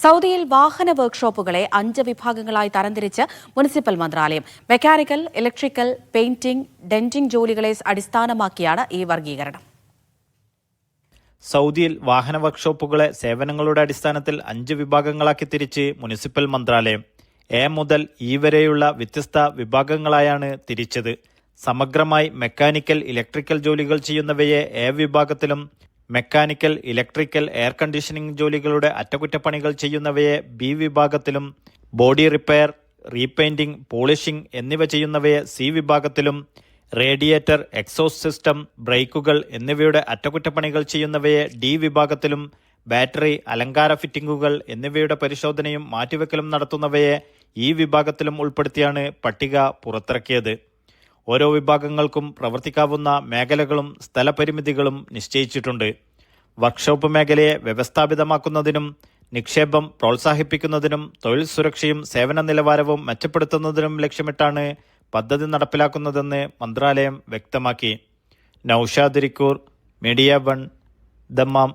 സൗദിയിൽ വാഹന വർക്ക്ഷോപ്പുകളെ 5 വിഭാഗങ്ങളായി തരംതിരിച്ച് മുനിസിപ്പൽ മന്ത്രാലയം. മെക്കാനിക്കൽ, ഇലക്ട്രിക്കൽ, പെയിന്റിംഗ്, ഡെന്റിംഗ് ജോലികളെ അടിസ്ഥാനമാക്കിയാണ് ഈ വർഗീകരണം. സൗദിയിൽ വാഹന വർക്ക്ഷോപ്പുകളെ സേവനങ്ങളുടെ അടിസ്ഥാനത്തിൽ 5 വിഭാഗങ്ങളാക്കി തിരിച്ച് മുനിസിപ്പൽ മന്ത്രാലയം. എ മുതൽ ഇ വരെയുള്ള വ്യത്യസ്ത വിഭാഗങ്ങളായാണ് തിരിച്ചത്. സമഗ്രമായി മെക്കാനിക്കൽ, ഇലക്ട്രിക്കൽ ജോലികൾ ചെയ്യുന്നവയെ എ വിഭാഗത്തിലും, മെക്കാനിക്കൽ, ഇലക്ട്രിക്കൽ, എയർ കണ്ടീഷനിംഗ് ജോലികളുടെ അറ്റകുറ്റപ്പണികൾ ചെയ്യുന്നവയെ ബി വിഭാഗത്തിലും, ബോഡി റിപ്പയർ, റീപെയിന്റിംഗ്, പോളിഷിംഗ് എന്നിവ ചെയ്യുന്നവയെ സി വിഭാഗത്തിലും, റേഡിയേറ്റർ, എക്സോസ്റ്റ് സിസ്റ്റം, ബ്രേക്കുകൾ എന്നിവയുടെ അറ്റകുറ്റപ്പണികൾ ചെയ്യുന്നവയെ ഡി വിഭാഗത്തിലും, ബാറ്ററി, അലങ്കാര ഫിറ്റിംഗുകൾ എന്നിവയുടെ പരിശോധനയും മാറ്റിവെക്കലും നടത്തുന്നവയെ ഈ വിഭാഗത്തിലും ഉൾപ്പെടുത്തിയാണ് പട്ടിക പുറത്തിറക്കിയത്. ഓരോ വിഭാഗങ്ങൾക്കും പ്രവർത്തിക്കാവുന്ന മേഖലകളും സ്ഥലപരിമിതികളും നിശ്ചയിച്ചിട്ടുണ്ട്. വർക്ക്ഷോപ്പ് മേഖലയെ വ്യവസ്ഥാപിതമാക്കുന്നതിനും നിക്ഷേപം പ്രോത്സാഹിപ്പിക്കുന്നതിനും തൊഴിൽ സുരക്ഷയും സേവന നിലവാരവും മെച്ചപ്പെടുത്തുന്നതിനും ലക്ഷ്യമിട്ടാണ് പദ്ധതി നടപ്പിലാക്കുന്നതെന്ന് മന്ത്രാലയം വ്യക്തമാക്കി. Naushad Irikkur, media 1, Dammam.